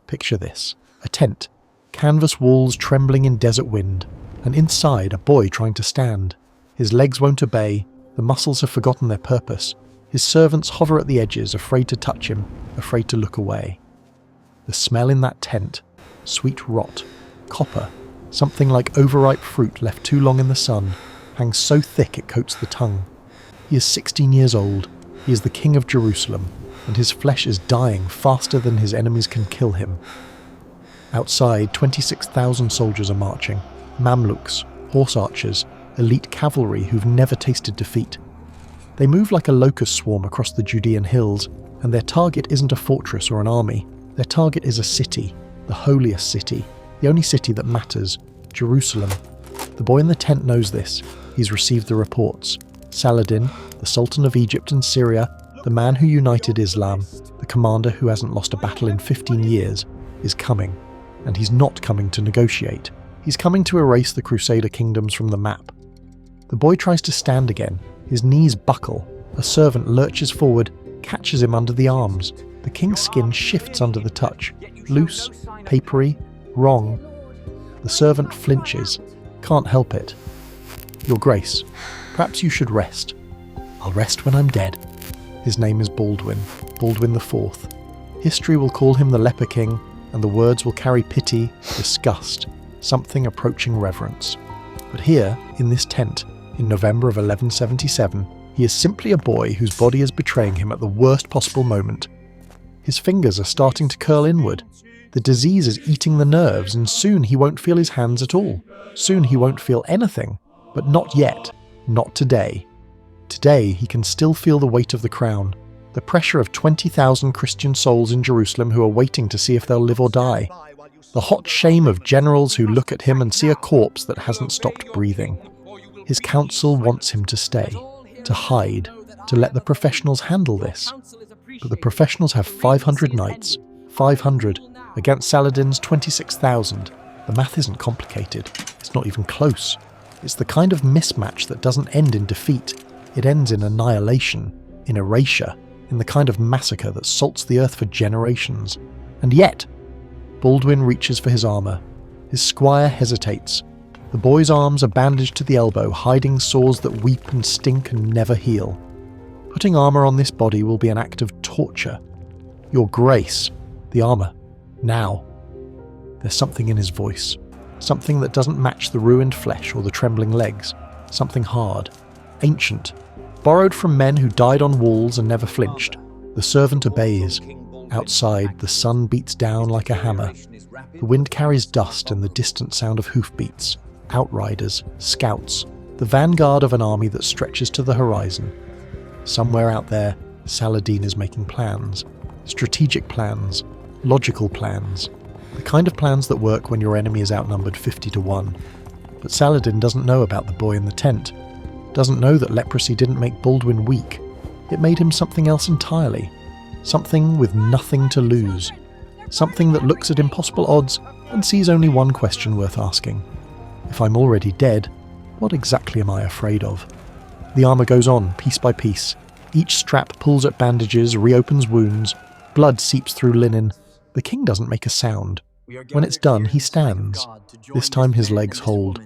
Picture this. A tent. Canvas walls trembling in desert wind. And inside, a boy trying to stand. His legs won't obey. The muscles have forgotten their purpose. His servants hover at the edges, afraid to touch him, afraid to look away. The smell in that tent. Sweet rot. Copper. Something like overripe fruit left too long in the sun. Hangs so thick it coats the tongue. He is 16 years old. He is the King of Jerusalem, and his flesh is dying faster than his enemies can kill him. Outside, 26,000 soldiers are marching. Mamluks, horse archers, elite cavalry who've never tasted defeat. They move like a locust swarm across the Judean hills, and their target isn't a fortress or an army. Their target is a city, the holiest city, the only city that matters, Jerusalem. The boy in the tent knows this. He's received the reports. Saladin, the Sultan of Egypt and Syria, the man who united Islam, the commander who hasn't lost a battle in 15 years, is coming. And he's not coming to negotiate. He's coming to erase the Crusader kingdoms from the map. The boy tries to stand again. His knees buckle. A servant lurches forward, catches him under the arms. The king's skin shifts under the touch. Loose, papery, wrong. The servant flinches. Can't help it. Your Grace, perhaps you should rest. I'll rest when I'm dead. His name is Baldwin IV. History will call him the Leper King, and the words will carry pity, disgust, something approaching reverence. But here, in this tent, in November of 1177, he is simply a boy whose body is betraying him at the worst possible moment. His fingers are starting to curl inward. The disease is eating the nerves, and soon he won't feel his hands at all. Soon he won't feel anything. But not yet. Not today. Today he can still feel the weight of the crown, the pressure of 20,000 Christian souls in Jerusalem who are waiting to see if they'll live or die. The hot shame of generals who look at him and see a corpse that hasn't stopped breathing. His council wants him to stay, to hide, to let the professionals handle this. But the professionals have 500 knights, 500, against Saladin's 26,000. The math isn't complicated. It's not even close. It's the kind of mismatch that doesn't end in defeat. It ends in annihilation, in erasure, in the kind of massacre that salts the earth for generations. And yet, Baldwin reaches for his armour. His squire hesitates. The boy's arms are bandaged to the elbow, hiding sores that weep and stink and never heal. Putting armour on this body will be an act of torture. Your Grace, the armour, now. There's something in his voice. Something that doesn't match the ruined flesh or the trembling legs. Something hard, ancient, borrowed from men who died on walls and never flinched. The servant obeys. Outside, the sun beats down like a hammer. The wind carries dust and the distant sound of hoofbeats. Outriders, scouts, the vanguard of an army that stretches to the horizon. Somewhere out there, Saladin is making plans. Strategic plans. Logical plans. The kind of plans that work when your enemy is outnumbered 50-1. But Saladin doesn't know about the boy in the tent. Doesn't know that leprosy didn't make Baldwin weak. It made him something else entirely. Something with nothing to lose. Something that looks at impossible odds and sees only one question worth asking. If I'm already dead, what exactly am I afraid of? The armour goes on, piece by piece. Each strap pulls at bandages, reopens wounds. Blood seeps through linen. The king doesn't make a sound. When it's done, he stands. This time his legs hold.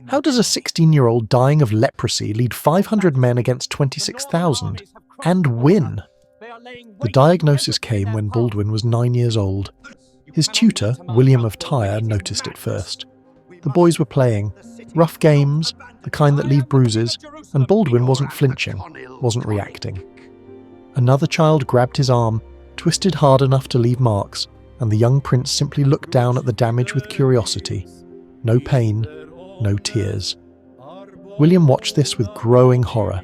How does a 16-year-old dying of leprosy lead 500 men against 26,000 and win? The diagnosis came when Baldwin was 9 years old. His tutor, William of Tyre, noticed it first. The boys were playing. Rough games, the kind that leave bruises, and Baldwin wasn't flinching, wasn't reacting. Another child grabbed his arm, twisted hard enough to leave marks, and the young prince simply looked down at the damage with curiosity. No pain, no tears. William watched this with growing horror.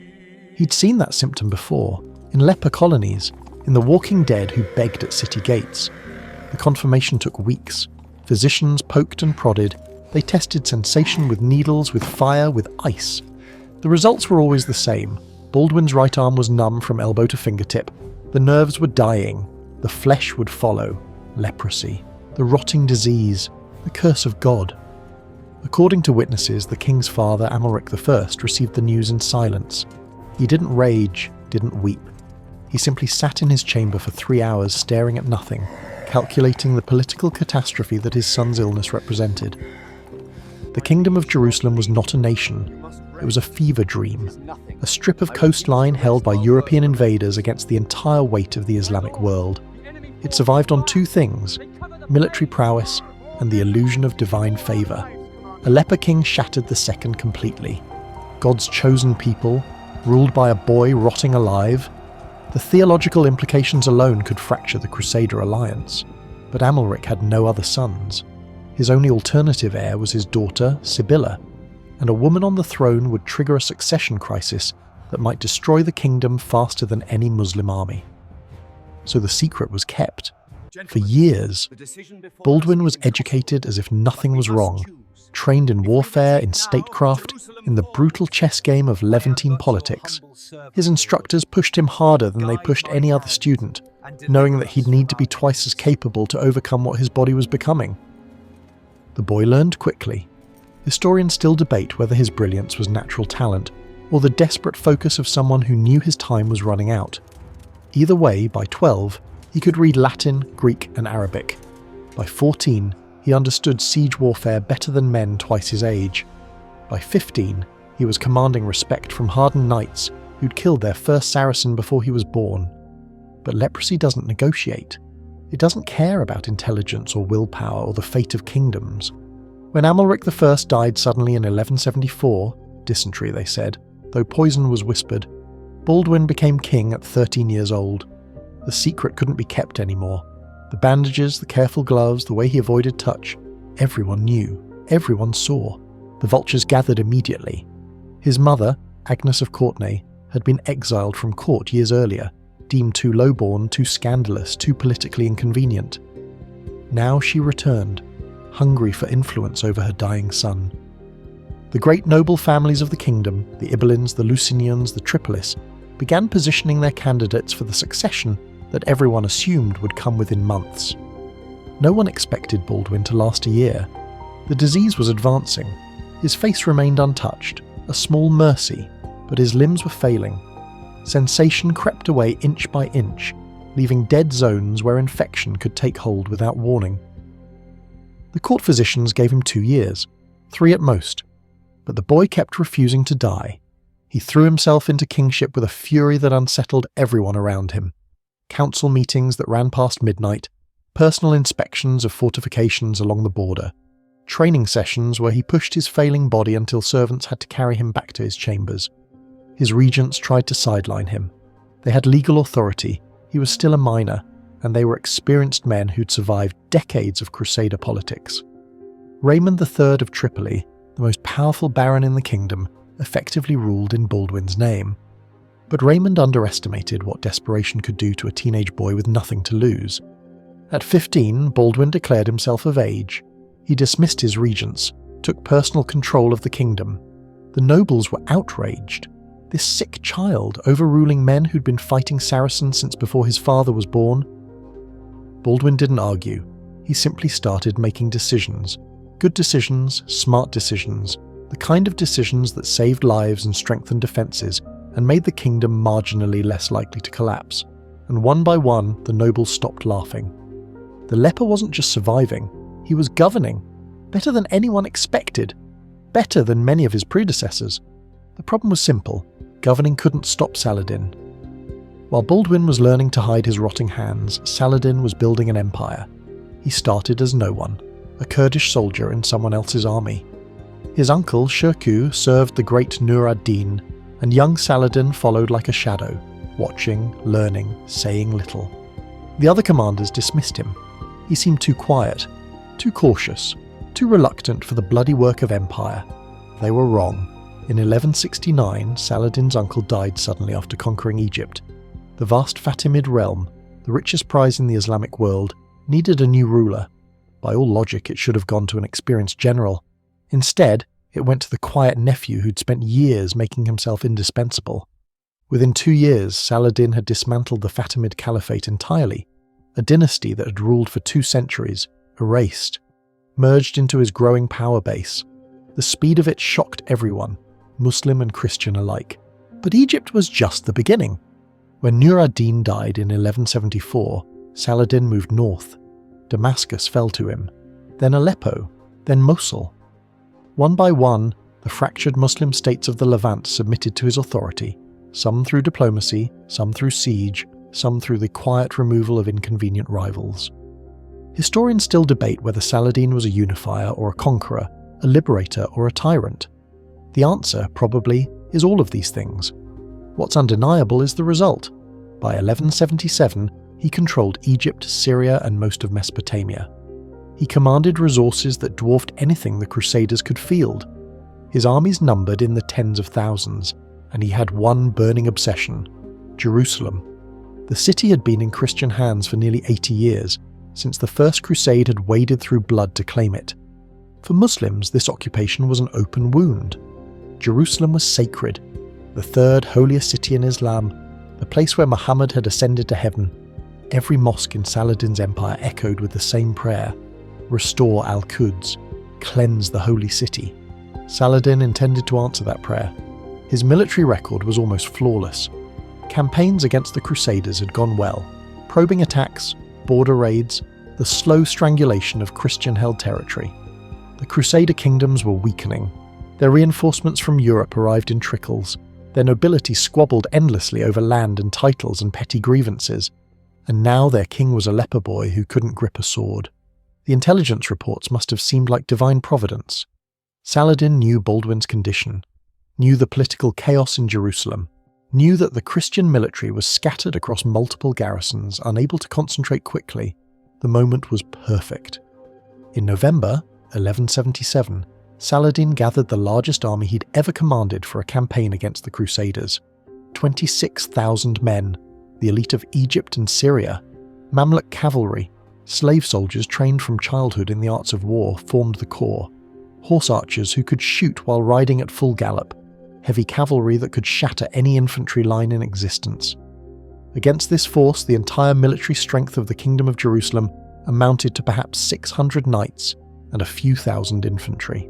He'd seen that symptom before, in leper colonies, in the walking dead who begged at city gates. The confirmation took weeks. Physicians poked and prodded. They tested sensation with needles, with fire, with ice. The results were always the same. Baldwin's right arm was numb from elbow to fingertip. The nerves were dying. The flesh would follow. Leprosy. The rotting disease. The curse of God. According to witnesses, the king's father, Amalric I, received the news in silence. He didn't rage, didn't weep. He simply sat in his chamber for 3 hours staring at nothing, calculating the political catastrophe that his son's illness represented. The Kingdom of Jerusalem was not a nation, it was a fever dream, a strip of coastline held by European invaders against the entire weight of the Islamic world. It survived on two things: military prowess and the illusion of divine favour. A leper king shattered the second completely. God's chosen people, ruled by a boy rotting alive. The theological implications alone could fracture the Crusader alliance. But Amalric had no other sons. His only alternative heir was his daughter, Sibylla, and a woman on the throne would trigger a succession crisis that might destroy the kingdom faster than any Muslim army. So the secret was kept. For years, Baldwin was educated as if nothing was wrong, trained in warfare, in statecraft, in the brutal chess game of Levantine politics. His instructors pushed him harder than they pushed any other student, knowing that he'd need to be twice as capable to overcome what his body was becoming. The boy learned quickly. Historians still debate whether his brilliance was natural talent or the desperate focus of someone who knew his time was running out. Either way, by 12, he could read Latin, Greek, and Arabic. By 14, he understood siege warfare better than men twice his age. By 15, he was commanding respect from hardened knights who'd killed their first Saracen before he was born. But leprosy doesn't negotiate. It doesn't care about intelligence or willpower or the fate of kingdoms. When Amalric I died suddenly in 1174, dysentery they said, though poison was whispered, Baldwin became king at 13 years old. The secret couldn't be kept anymore. The bandages, the careful gloves, the way he avoided touch, everyone knew, everyone saw. The vultures gathered immediately. His mother, Agnes of Courtenay, had been exiled from court years earlier, deemed too lowborn, too scandalous, too politically inconvenient. Now she returned, hungry for influence over her dying son. The great noble families of the kingdom, the Ibelins, the Lusinians, the Tripolis, began positioning their candidates for the succession that everyone assumed would come within months. No one expected Baldwin to last a year. The disease was advancing. His face remained untouched, a small mercy, but his limbs were failing. Sensation crept away inch by inch, leaving dead zones where infection could take hold without warning. The court physicians gave him 2 years, 3 at most, but the boy kept refusing to die. He threw himself into kingship with a fury that unsettled everyone around him. Council meetings that ran past midnight, personal inspections of fortifications along the border, training sessions where he pushed his failing body until servants had to carry him back to his chambers. His regents tried to sideline him. They had legal authority, he was still a minor, and they were experienced men who'd survived decades of Crusader politics. Raymond III of Tripoli, the most powerful baron in the kingdom, effectively ruled in Baldwin's name. But Raymond underestimated what desperation could do to a teenage boy with nothing to lose. At 15, Baldwin declared himself of age. He dismissed his regents, took personal control of the kingdom. The nobles were outraged. This sick child overruling men who'd been fighting Saracens since before his father was born. Baldwin didn't argue. He simply started making decisions. Good decisions, smart decisions, the kind of decisions that saved lives and strengthened defences and made the kingdom marginally less likely to collapse. And one by one, the nobles stopped laughing. The leper wasn't just surviving, he was governing. Better than anyone expected. Better than many of his predecessors. The problem was simple. Governing couldn't stop Saladin. While Baldwin was learning to hide his rotting hands, Saladin was building an empire. He started as no one, a Kurdish soldier in someone else's army. His uncle, Shirkuh, served the great Nur ad-Din, and young Saladin followed like a shadow, watching, learning, saying little. The other commanders dismissed him. He seemed too quiet, too cautious, too reluctant for the bloody work of empire. They were wrong. In 1169, Saladin's uncle died suddenly after conquering Egypt. The vast Fatimid realm, the richest prize in the Islamic world, needed a new ruler. By all logic, it should have gone to an experienced general. Instead, it went to the quiet nephew who'd spent years making himself indispensable. Within 2 years, Saladin had dismantled the Fatimid Caliphate entirely, a dynasty that had ruled for 2 centuries, erased, merged into his growing power base. The speed of it shocked everyone, Muslim and Christian alike. But Egypt was just the beginning. When Nur ad-Din died in 1174, Saladin moved north. Damascus fell to him, then Aleppo, then Mosul. One by one, the fractured Muslim states of the Levant submitted to his authority, some through diplomacy, some through siege, some through the quiet removal of inconvenient rivals. Historians still debate whether Saladin was a unifier or a conqueror, a liberator or a tyrant. The answer, probably, is all of these things. What's undeniable is the result. By 1177, he controlled Egypt, Syria, and most of Mesopotamia. He commanded resources that dwarfed anything the Crusaders could field. His armies numbered in the tens of thousands, and he had one burning obsession: Jerusalem. The city had been in Christian hands for nearly 80 years, since the First Crusade had waded through blood to claim it. For Muslims, this occupation was an open wound. Jerusalem was sacred, the third holiest city in Islam, the place where Muhammad had ascended to heaven. Every mosque in Saladin's empire echoed with the same prayer: restore Al-Quds, cleanse the holy city. Saladin intended to answer that prayer. His military record was almost flawless. Campaigns against the Crusaders had gone well. Probing attacks, border raids, the slow strangulation of Christian-held territory. The Crusader kingdoms were weakening. Their reinforcements from Europe arrived in trickles. Their nobility squabbled endlessly over land and titles and petty grievances. And now their king was a leper boy who couldn't grip a sword. The intelligence reports must have seemed like divine providence. Saladin knew Baldwin's condition, knew the political chaos in Jerusalem, knew that the Christian military was scattered across multiple garrisons, unable to concentrate quickly. The moment was perfect. In November 1177, Saladin gathered the largest army he'd ever commanded for a campaign against the Crusaders. 26,000 men, the elite of Egypt and Syria, Mamluk cavalry, slave soldiers trained from childhood in the arts of war formed the core, horse archers who could shoot while riding at full gallop, heavy cavalry that could shatter any infantry line in existence. Against this force, the entire military strength of the Kingdom of Jerusalem amounted to perhaps 600 knights and a few thousand infantry.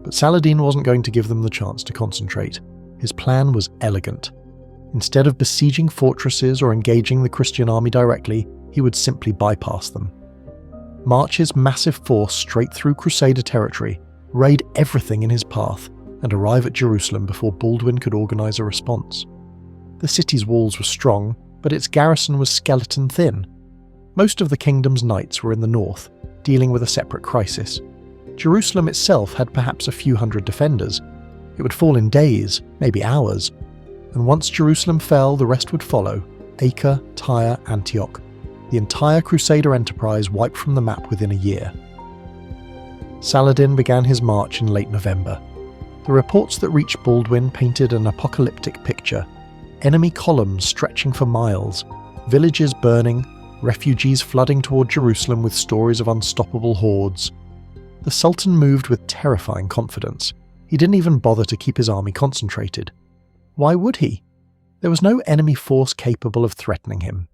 But Saladin wasn't going to give them the chance to concentrate. His plan was elegant. Instead of besieging fortresses or engaging the Christian army directly, he would simply bypass them. March his massive force straight through Crusader territory, raid everything in his path, and arrive at Jerusalem before Baldwin could organise a response. The city's walls were strong, but its garrison was skeleton thin. Most of the kingdom's knights were in the north, dealing with a separate crisis. Jerusalem itself had perhaps a few hundred defenders. It would fall in days, maybe hours. And once Jerusalem fell, the rest would follow: Acre, Tyre, Antioch. The entire Crusader enterprise wiped from the map within a year. Saladin began his march in late November. The reports that reached Baldwin painted an apocalyptic picture: enemy columns stretching for miles, villages burning, refugees flooding toward Jerusalem with stories of unstoppable hordes. The Sultan moved with terrifying confidence. He didn't even bother to keep his army concentrated. Why would he? There was no enemy force capable of threatening him.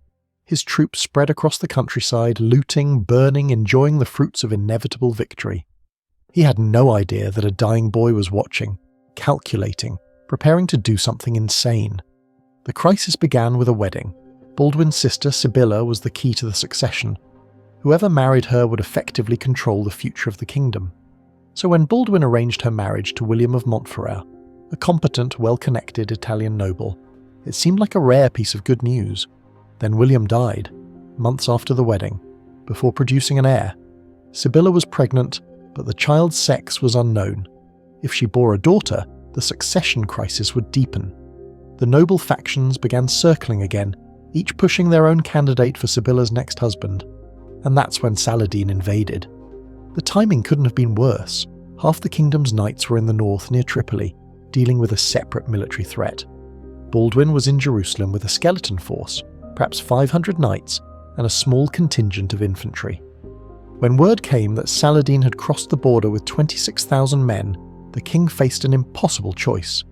His troops spread across the countryside, looting, burning, enjoying the fruits of inevitable victory. He had no idea that a dying boy was watching, calculating, preparing to do something insane. The crisis began with a wedding. Baldwin's sister Sibylla was the key to the succession. Whoever married her would effectively control the future of the kingdom. So when Baldwin arranged her marriage to William of Montferrat, a competent, well-connected Italian noble, it seemed like a rare piece of good news. Then William died, months after the wedding, before producing an heir. Sibylla was pregnant, but the child's sex was unknown. If she bore a daughter, the succession crisis would deepen. The noble factions began circling again, each pushing their own candidate for Sibylla's next husband. And that's when Saladin invaded. The timing couldn't have been worse. Half the kingdom's knights were in the north near Tripoli, dealing with a separate military threat. Baldwin was in Jerusalem with a skeleton force, perhaps 500 knights, and a small contingent of infantry. When word came that Saladin had crossed the border with 26,000 men, the king faced an impossible choice.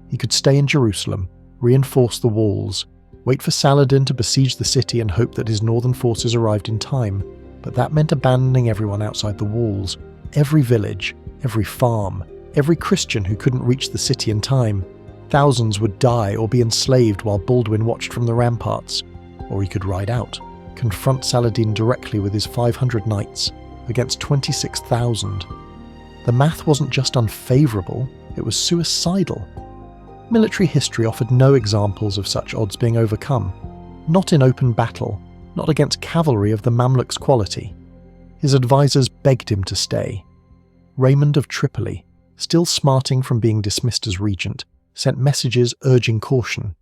He could stay in Jerusalem, reinforce the walls, wait for Saladin to besiege the city and hope that his northern forces arrived in time, but that meant abandoning everyone outside the walls, every village, every farm, every Christian who couldn't reach the city in time. Thousands would die or be enslaved while Baldwin watched from the ramparts, or he could ride out. confront Saladin directly with his 500 knights against 26,000. The math wasn't just unfavourable, it was suicidal. Military history offered no examples of such odds being overcome, not in open battle, not against cavalry of the Mamluks' quality. His advisors begged him to stay. Raymond of Tripoli, still smarting from being dismissed as regent, sent messages urging caution.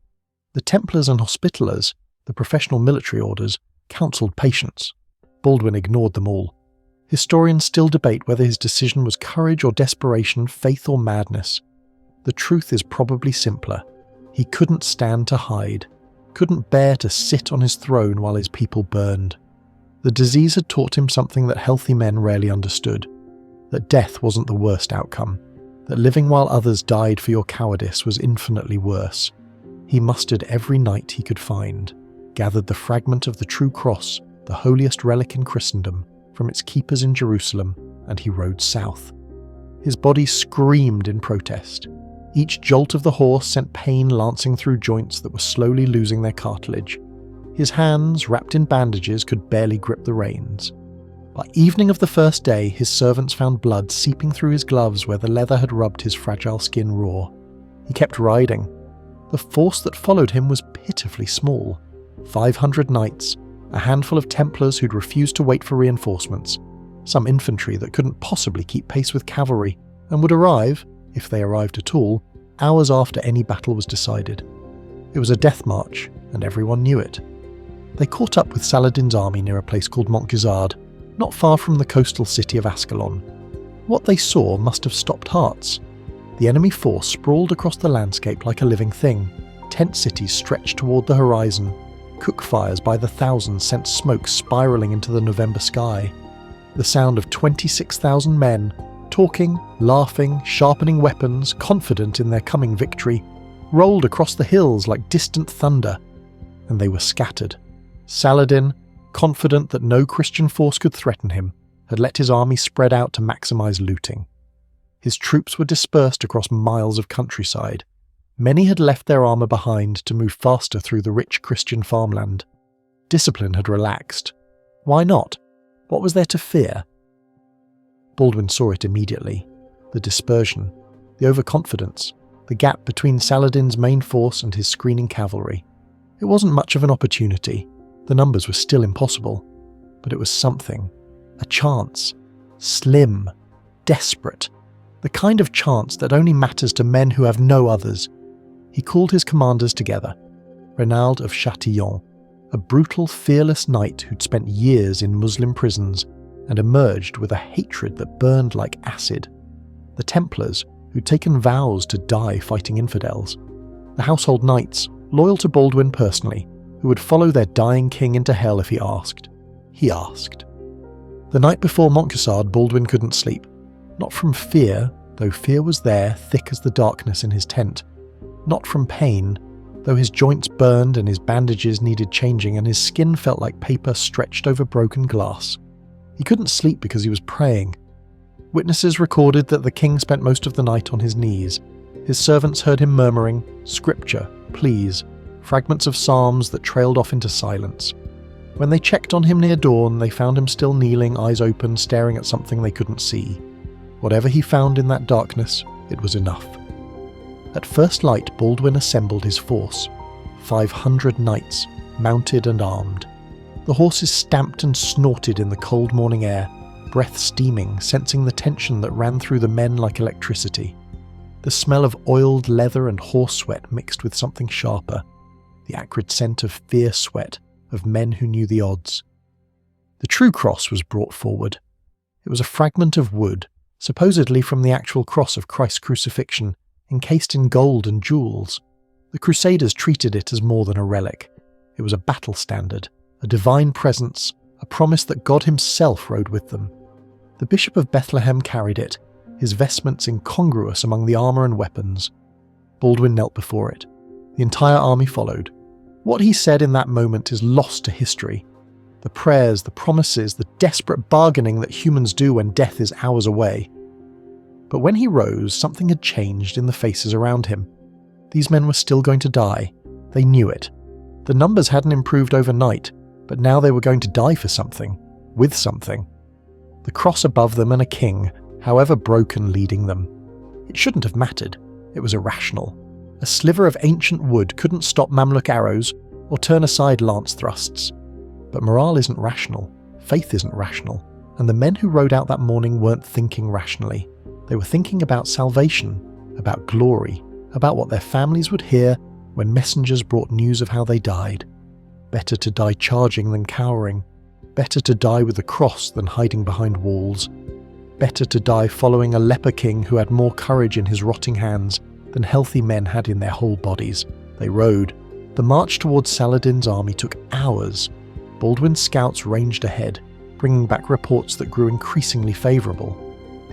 The Templars and Hospitallers, the professional military orders, counselled patience. Baldwin ignored them all. Historians still debate whether his decision was courage or desperation, faith or madness. The truth is probably simpler. He couldn't stand to hide, couldn't bear to sit on his throne while his people burned. The disease had taught him something that healthy men rarely understood, that death wasn't the worst outcome, that living while others died for your cowardice was infinitely worse. He mustered every knight he could find, gathered the fragment of the true cross, the holiest relic in Christendom, from its keepers in Jerusalem, and he rode south. His body screamed in protest. Each jolt of the horse sent pain lancing through joints that were slowly losing their cartilage. His hands, wrapped in bandages, could barely grip the reins. By evening of the first day, his servants found blood seeping through his gloves where the leather had rubbed his fragile skin raw. He kept riding. The force that followed him was pitifully small. 500 knights, a handful of Templars who'd refused to wait for reinforcements, some infantry that couldn't possibly keep pace with cavalry, and would arrive, if they arrived at all, hours after any battle was decided. It was a death march, and everyone knew it. They caught up with Saladin's army near a place called Montgisard, not far from the coastal city of Ascalon. What they saw must have stopped hearts. The enemy force sprawled across the landscape like a living thing. Tent cities stretched toward the horizon. Cook fires by the thousands sent smoke spiralling into the November sky. The sound of 26,000 men, talking, laughing, sharpening weapons, confident in their coming victory, rolled across the hills like distant thunder, and they were scattered. Saladin, confident that no Christian force could threaten him, had let his army spread out to maximize looting. His troops were dispersed across miles of countryside. Many had left their armour behind to move faster through the rich Christian farmland. Discipline had relaxed. Why not? What was there to fear? Baldwin saw it immediately. The dispersion, the overconfidence, the gap between Saladin's main force and his screening cavalry. It wasn't much of an opportunity. The numbers were still impossible. But it was something. A chance. Slim. Desperate. The kind of chance that only matters to men who have no others. He called his commanders together. Renaud of Châtillon, a brutal, fearless knight who'd spent years in Muslim prisons and emerged with a hatred that burned like acid. The Templars, who'd taken vows to die fighting infidels. The household knights, loyal to Baldwin personally, who would follow their dying king into hell if he asked. He asked. The night before Montgisard, Baldwin couldn't sleep. Not from fear, though fear was there, thick as the darkness in his tent. Not from pain, though his joints burned and his bandages needed changing and his skin felt like paper stretched over broken glass. He couldn't sleep because he was praying. Witnesses recorded that the king spent most of the night on his knees. His servants heard him murmuring, scripture, please, fragments of psalms that trailed off into silence. When they checked on him near dawn, they found him still kneeling, eyes open, staring at something they couldn't see. Whatever he found in that darkness, it was enough. At first light, Baldwin assembled his force. 500 knights, mounted and armed. The horses stamped and snorted in the cold morning air, breath steaming, sensing the tension that ran through the men like electricity. The smell of oiled leather and horse sweat mixed with something sharper. The acrid scent of fierce sweat, of men who knew the odds. The true cross was brought forward. It was a fragment of wood, supposedly from the actual cross of Christ's crucifixion, encased in gold and jewels. The Crusaders treated it as more than a relic. It was a battle standard, a divine presence, a promise that God himself rode with them. The Bishop of Bethlehem carried it, his vestments incongruous among the armour and weapons. Baldwin knelt before it. The entire army followed. What he said in that moment is lost to history. The prayers, the promises, the desperate bargaining that humans do when death is hours away. But when he rose, something had changed in the faces around him. These men were still going to die. They knew it. The numbers hadn't improved overnight. but now they were going to die for something, with something. The cross above them and a king, however broken, leading them. It shouldn't have mattered. It was irrational. A sliver of ancient wood couldn't stop Mamluk arrows or turn aside lance thrusts. But morale isn't rational, faith isn't rational, and the men who rode out that morning weren't thinking rationally. They were thinking about salvation, about glory, about what their families would hear when messengers brought news of how they died. Better to die charging than cowering. Better to die with a cross than hiding behind walls. Better to die following a leper king who had more courage in his rotting hands than healthy men had in their whole bodies. They rode. The march towards Saladin's army took hours. Baldwin's scouts ranged ahead, bringing back reports that grew increasingly favourable.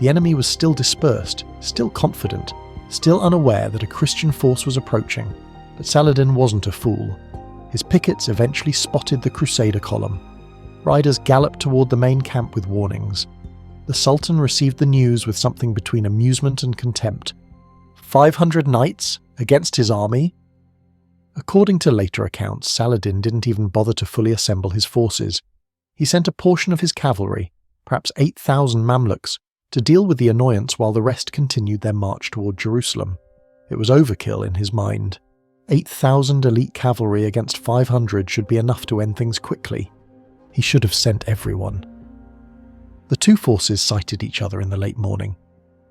The enemy was still dispersed, still confident, still unaware that a Christian force was approaching. But Saladin wasn't a fool. His pickets eventually spotted the Crusader column. Riders galloped toward the main camp with warnings. The Sultan received the news with something between amusement and contempt. 500 knights against his army? According to later accounts, Saladin didn't even bother to fully assemble his forces. He sent a portion of his cavalry, perhaps 8,000 Mamluks, to deal with the annoyance while the rest continued their march toward Jerusalem. It was overkill in his mind. 8,000 elite cavalry against 500 should be enough to end things quickly. He should have sent everyone. The two forces sighted each other in the late morning.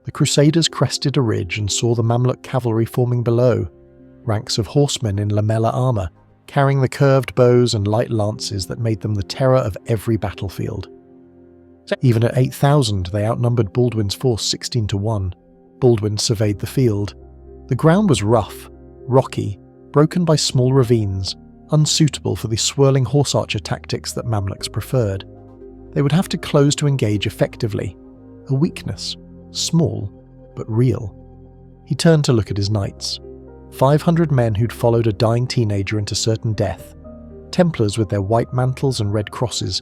The Crusaders crested a ridge and saw the Mamluk cavalry forming below, ranks of horsemen in lamella armour, carrying the curved bows and light lances that made them the terror of every battlefield. Even at 8,000, they outnumbered Baldwin's force 16-1. Baldwin surveyed the field. The ground was rough, rocky, broken by small ravines, unsuitable for the swirling horse archer tactics that Mamluks preferred. They would have to close to engage effectively. A weakness, small, but real. He turned to look at his knights. 500 men who'd followed a dying teenager into certain death. Templars with their white mantles and red crosses.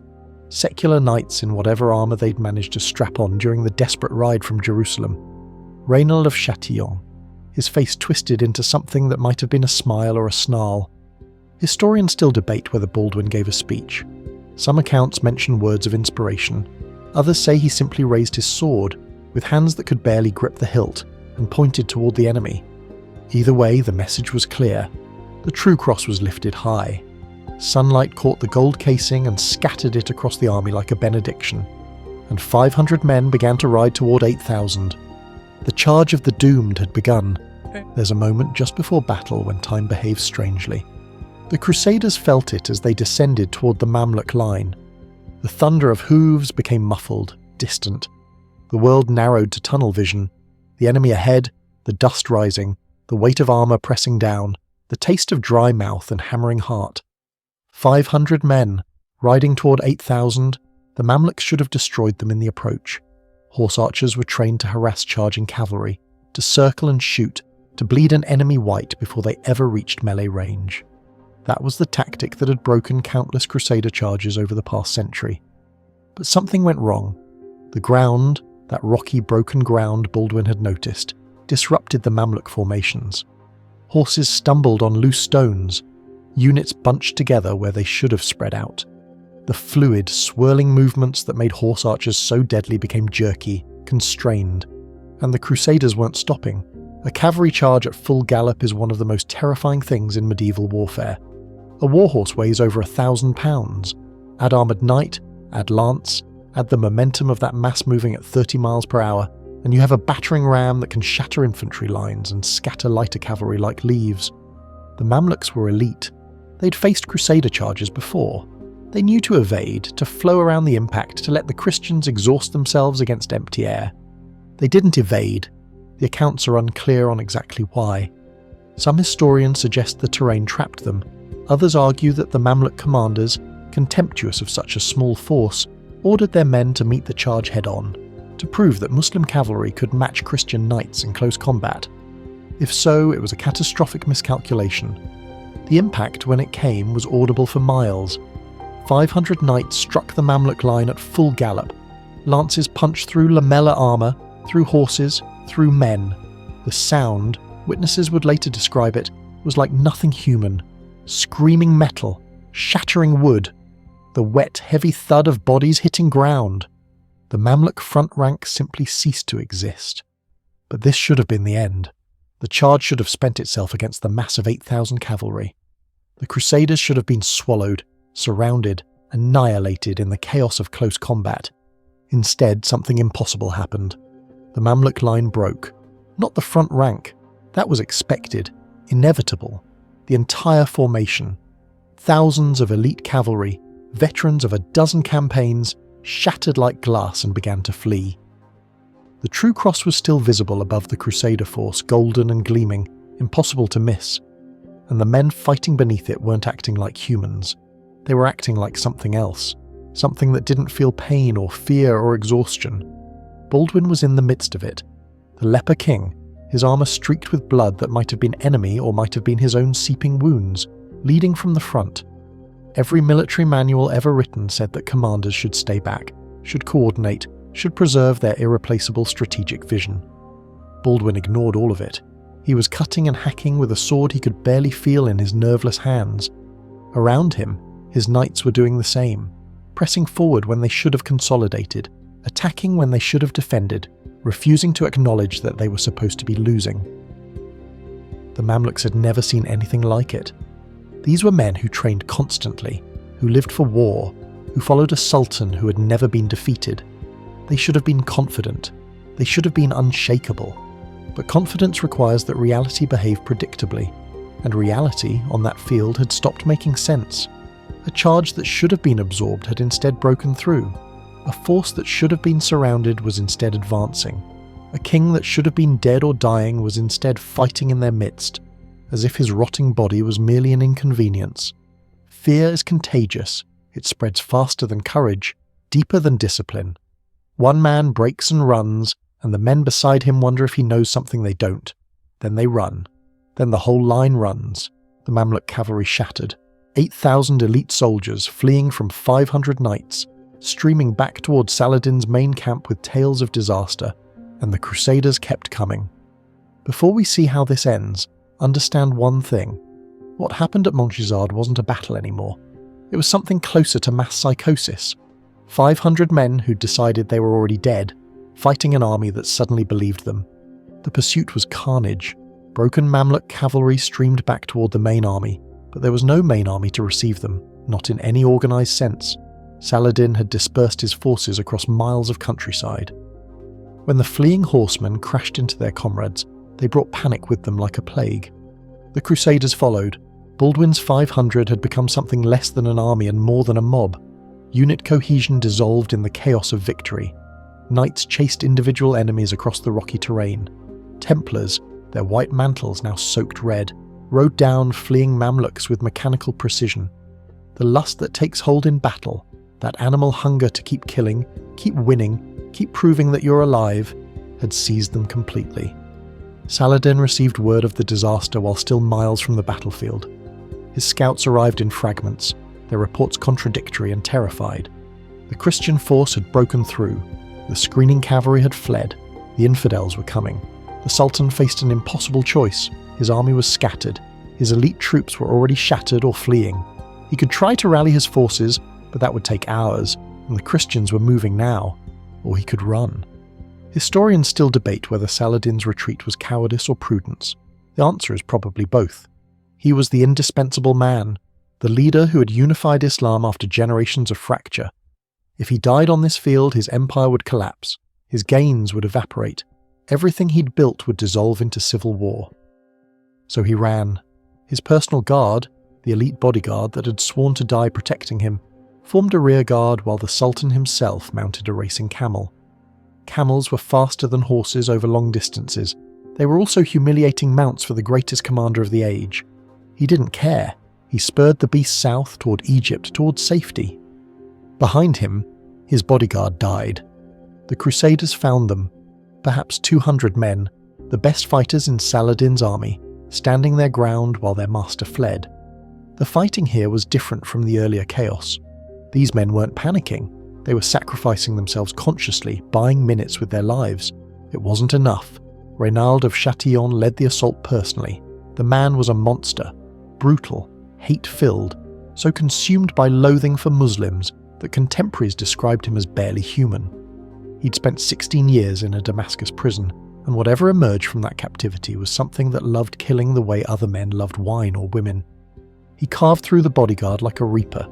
Secular knights in whatever armour they'd managed to strap on during the desperate ride from Jerusalem. Raynal of Châtillon, his face twisted into something that might have been a smile or a snarl. Historians still debate whether Baldwin gave a speech. Some accounts mention words of inspiration. Others say he simply raised his sword, with hands that could barely grip the hilt, and pointed toward the enemy. Either way, the message was clear. The true cross was lifted high. Sunlight caught the gold casing and scattered it across the army like a benediction. And 500 men began to ride toward 8,000. The charge of the doomed had begun. There's a moment just before battle when time behaves strangely. The Crusaders felt it as they descended toward the Mamluk line. The thunder of hooves became muffled, distant. The world narrowed to tunnel vision. The enemy ahead, the dust rising, the weight of armour pressing down, the taste of dry mouth and hammering heart. 500 men, riding toward 8,000, the Mamluks should have destroyed them in the approach. Horse archers were trained to harass charging cavalry, to circle and shoot, to bleed an enemy white before they ever reached melee range. That was the tactic that had broken countless Crusader charges over the past century. But something went wrong. The ground, that rocky, broken ground Baldwin had noticed, disrupted the Mamluk formations. Horses stumbled on loose stones. Units bunched together where they should have spread out. The fluid, swirling movements that made horse archers so deadly became jerky, constrained. And the Crusaders weren't stopping. A cavalry charge at full gallop is one of the most terrifying things in medieval warfare. A warhorse weighs over 1,000 pounds. Add armoured knight, add lance, add the momentum of that mass moving at 30 miles per hour, and you have a battering ram that can shatter infantry lines and scatter lighter cavalry like leaves. The Mamluks were elite. They'd faced Crusader charges before. They knew to evade, to flow around the impact, to let the Christians exhaust themselves against empty air. They didn't evade. The accounts are unclear on exactly why. Some historians suggest the terrain trapped them. Others argue that the Mamluk commanders, contemptuous of such a small force, ordered their men to meet the charge head-on, to prove that Muslim cavalry could match Christian knights in close combat. If so, it was a catastrophic miscalculation. The impact, when it came, was audible for miles. 500 knights struck the Mamluk line at full gallop. Lances punched through lamella armour, through horses, through men. The sound, witnesses would later describe it, was like nothing human. Screaming metal, shattering wood, the wet, heavy thud of bodies hitting ground. The Mamluk front rank simply ceased to exist. But this should have been the end. The charge should have spent itself against the mass of 8,000 cavalry. The Crusaders should have been swallowed, surrounded, annihilated in the chaos of close combat. Instead, something impossible happened. The Mamluk line broke. Not the front rank. That was expected, inevitable. The entire formation. Thousands of elite cavalry, veterans of a dozen campaigns, shattered like glass and began to flee. The true cross was still visible above the Crusader force, golden and gleaming, impossible to miss. And the men fighting beneath it weren't acting like humans. They were acting like something else, something that didn't feel pain or fear or exhaustion. Baldwin was in the midst of it. The Leper King, his armour streaked with blood that might have been enemy or might have been his own seeping wounds, leading from the front. Every military manual ever written said that commanders should stay back, should coordinate, should preserve their irreplaceable strategic vision. Baldwin ignored all of it. He was cutting and hacking with a sword he could barely feel in his nerveless hands. Around him, his knights were doing the same, pressing forward when they should have consolidated, attacking when they should have defended, refusing to acknowledge that they were supposed to be losing. The Mamluks had never seen anything like it. These were men who trained constantly, who lived for war, who followed a sultan who had never been defeated. They should have been confident. They should have been unshakable. But confidence requires that reality behave predictably, and reality on that field had stopped making sense. A charge that should have been absorbed had instead broken through. A force that should have been surrounded was instead advancing. A king that should have been dead or dying was instead fighting in their midst, as if his rotting body was merely an inconvenience. Fear is contagious. It spreads faster than courage, deeper than discipline. One man breaks and runs, and the men beside him wonder if he knows something they don't. Then they run. Then the whole line runs. The Mamluk cavalry shattered. 8,000 elite soldiers fleeing from 500 knights, streaming back towards Saladin's main camp with tales of disaster, and the Crusaders kept coming. Before we see how this ends, understand one thing. What happened at Montgisard wasn't a battle anymore. It was something closer to mass psychosis. 500 men who'd decided they were already dead, fighting an army that suddenly believed them. The pursuit was carnage. Broken Mamluk cavalry streamed back toward the main army, but there was no main army to receive them, not in any organised sense. Saladin had dispersed his forces across miles of countryside. When the fleeing horsemen crashed into their comrades, they brought panic with them like a plague. The Crusaders followed. Baldwin's 500 had become something less than an army and more than a mob. Unit cohesion dissolved in the chaos of victory. Knights chased individual enemies across the rocky terrain. Templars, their white mantles now soaked red, rode down fleeing Mamluks with mechanical precision. The lust that takes hold in battle, that animal hunger to keep killing, keep winning, keep proving that you're alive, had seized them completely. Saladin received word of the disaster while still miles from the battlefield. His scouts arrived in fragments, their reports contradictory and terrified. The Christian force had broken through. The screening cavalry had fled. The infidels were coming. The Sultan faced an impossible choice. His army was scattered. His elite troops were already shattered or fleeing. He could try to rally his forces, but that would take hours, and the Christians were moving now. Or he could run. Historians still debate whether Saladin's retreat was cowardice or prudence. The answer is probably both. He was the indispensable man, the leader who had unified Islam after generations of fracture. If he died on this field, his empire would collapse, his gains would evaporate, everything he'd built would dissolve into civil war. So he ran. His personal guard, the elite bodyguard that had sworn to die protecting him, formed a rear guard while the Sultan himself mounted a racing camel. Camels were faster than horses over long distances. They were also humiliating mounts for the greatest commander of the age. He didn't care. He spurred the beast south toward Egypt, toward safety. Behind him, his bodyguard died. The Crusaders found them, perhaps 200 men, the best fighters in Saladin's army, standing their ground while their master fled. The fighting here was different from the earlier chaos. These men weren't panicking. They were sacrificing themselves consciously, buying minutes with their lives. It wasn't enough. Reynald of Châtillon led the assault personally. The man was a monster, brutal, hate-filled, so consumed by loathing for Muslims that contemporaries described him as barely human. He'd spent 16 years in a Damascus prison, and whatever emerged from that captivity was something that loved killing the way other men loved wine or women. He carved through the bodyguard like a reaper.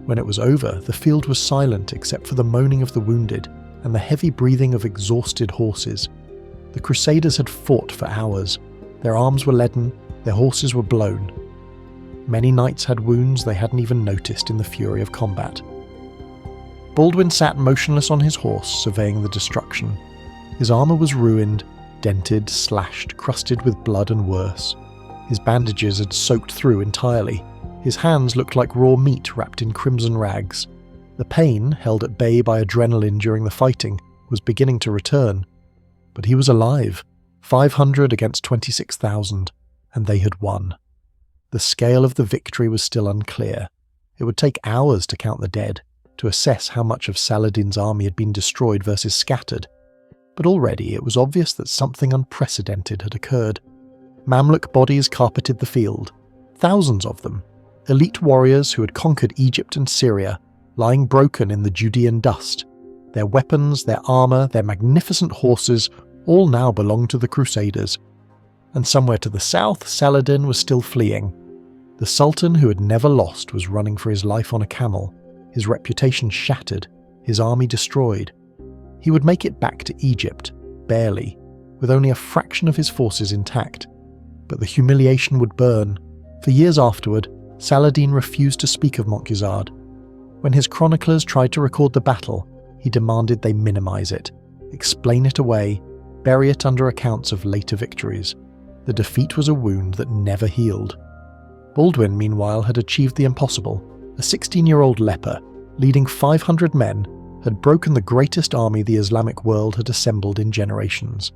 When it was over, the field was silent except for the moaning of the wounded and the heavy breathing of exhausted horses. The Crusaders had fought for hours. Their arms were leaden, their horses were blown. Many knights had wounds they hadn't even noticed in the fury of combat. Baldwin sat motionless on his horse, surveying the destruction. His armour was ruined, dented, slashed, crusted with blood and worse. His bandages had soaked through entirely. His hands looked like raw meat wrapped in crimson rags. The pain, held at bay by adrenaline during the fighting, was beginning to return. But he was alive, 500 against 26,000, and they had won. The scale of the victory was still unclear. It would take hours to count the dead, to assess how much of Saladin's army had been destroyed versus scattered. But already it was obvious that something unprecedented had occurred. Mamluk bodies carpeted the field, thousands of them, elite warriors who had conquered Egypt and Syria, lying broken in the Judean dust. Their weapons, their armour, their magnificent horses all now belonged to the Crusaders. And somewhere to the south, Saladin was still fleeing. The Sultan, who had never lost, was running for his life on a camel, his reputation shattered, his army destroyed. He would make it back to Egypt, barely, with only a fraction of his forces intact. But the humiliation would burn. For years afterward, Saladin refused to speak of Montgisard. When his chroniclers tried to record the battle, he demanded they minimise it, explain it away, bury it under accounts of later victories. The defeat was a wound that never healed. Baldwin, meanwhile, had achieved the impossible. A 16-year-old leper, leading 500 men, had broken the greatest army the Islamic world had assembled in generations,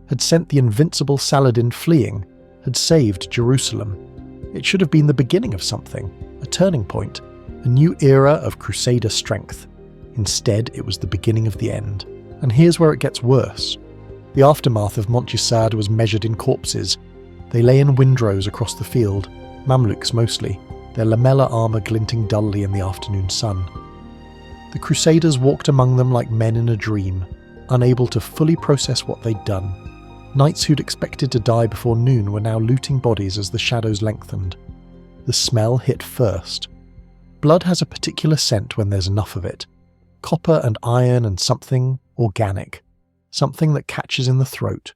had sent the invincible Saladin fleeing, had saved Jerusalem. It should have been the beginning of something, a turning point, a new era of Crusader strength. Instead, it was the beginning of the end. And here's where it gets worse. The aftermath of Montgisard was measured in corpses. They lay in windrows across the field, Mamluks mostly, their lamella armour glinting dully in the afternoon sun. The Crusaders walked among them like men in a dream, unable to fully process what they'd done. Knights who'd expected to die before noon were now looting bodies as the shadows lengthened. The smell hit first. Blood has a particular scent when there's enough of it. Copper and iron and something organic. Something that catches in the throat.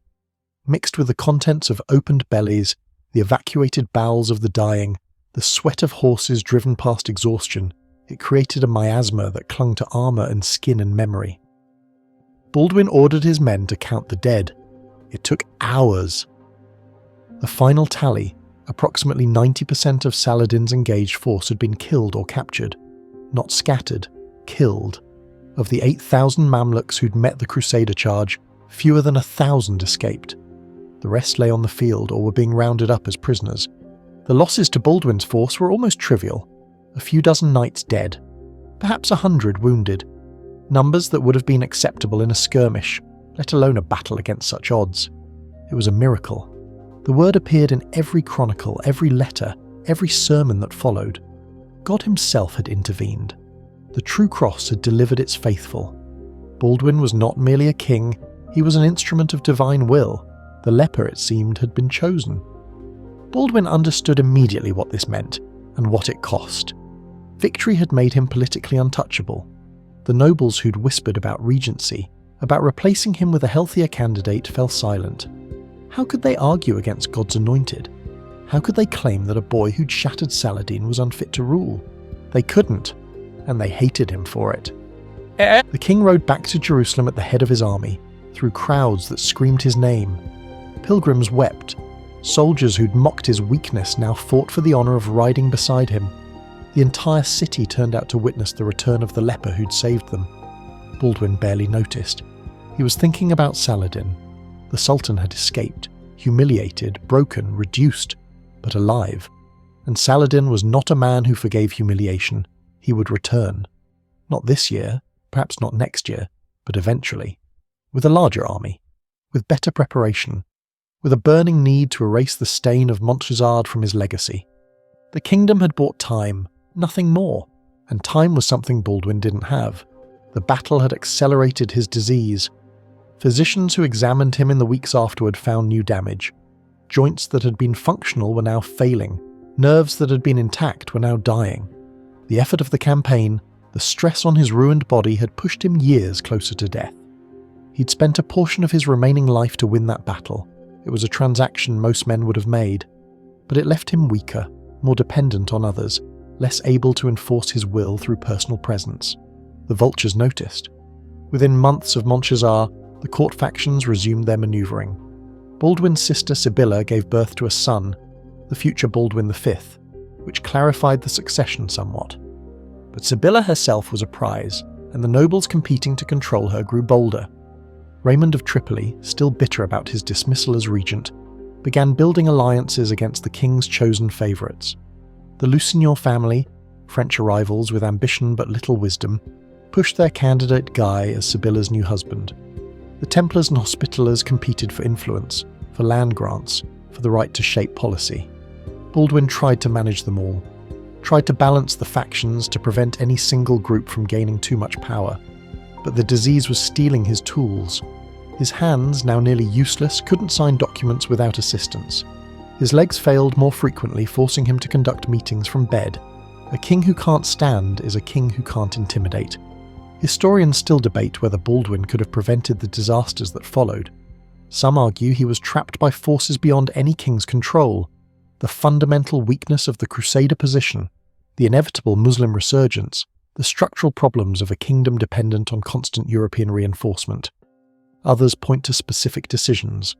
Mixed with the contents of opened bellies, the evacuated bowels of the dying, the sweat of horses driven past exhaustion, it created a miasma that clung to armour and skin and memory. Baldwin ordered his men to count the dead. It took hours. The final tally, approximately 90% of Saladin's engaged force had been killed or captured. Not scattered, killed. Of the 8,000 Mamluks who'd met the Crusader charge, fewer than 1,000 escaped. The rest lay on the field or were being rounded up as prisoners. The losses to Baldwin's force were almost trivial. A few dozen knights dead, perhaps 100 wounded. Numbers that would have been acceptable in a skirmish, let alone a battle against such odds. It was a miracle. The word appeared in every chronicle, every letter, every sermon that followed. God himself had intervened. The true cross had delivered its faithful. Baldwin was not merely a king, he was an instrument of divine will. The leper, it seemed, had been chosen. Baldwin understood immediately what this meant, and what it cost. Victory had made him politically untouchable. The nobles who'd whispered about regency, about replacing him with a healthier candidate, fell silent. How could they argue against God's anointed? How could they claim that a boy who'd shattered Saladin was unfit to rule? They couldn't, and they hated him for it. The king rode back to Jerusalem at the head of his army, through crowds that screamed his name. Pilgrims wept. Soldiers who'd mocked his weakness now fought for the honour of riding beside him. The entire city turned out to witness the return of the leper who'd saved them. Baldwin barely noticed. He was thinking about Saladin. The Sultan had escaped, humiliated, broken, reduced, but alive. And Saladin was not a man who forgave humiliation. He would return. Not this year, perhaps not next year, but eventually. With a larger army. With better preparation. With a burning need to erase the stain of Montgisard from his legacy. The kingdom had bought time, Nothing more. And time was something Baldwin didn't have. The battle had accelerated his disease. Physicians who examined him in the weeks afterward found new damage. Joints that had been functional were now failing. Nerves that had been intact were now dying. The effort of the campaign, the stress on his ruined body had pushed him years closer to death. He'd spent a portion of his remaining life to win that battle. It was a transaction most men would have made. But it left him weaker, more dependent on others, less able to enforce his will through personal presence. The vultures noticed. Within months of Montgisard, the court factions resumed their manoeuvring. Baldwin's sister Sibylla gave birth to a son, the future Baldwin V, which clarified the succession somewhat. But Sibylla herself was a prize, and the nobles competing to control her grew bolder. Raymond of Tripoli, still bitter about his dismissal as regent, began building alliances against the king's chosen favourites. The Lusignan family, French arrivals with ambition but little wisdom, pushed their candidate Guy as Sibylla's new husband. The Templars and Hospitallers competed for influence, for land grants, for the right to shape policy. Baldwin tried to manage them all, tried to balance the factions to prevent any single group from gaining too much power. But the disease was stealing his tools. His hands, now nearly useless, couldn't sign documents without assistance. His legs failed more frequently, forcing him to conduct meetings from bed. A king who can't stand is a king who can't intimidate. Historians still debate whether Baldwin could have prevented the disasters that followed. Some argue he was trapped by forces beyond any king's control. The fundamental weakness of the Crusader position, the inevitable Muslim resurgence, the structural problems of a kingdom dependent on constant European reinforcement. Others point to specific decisions.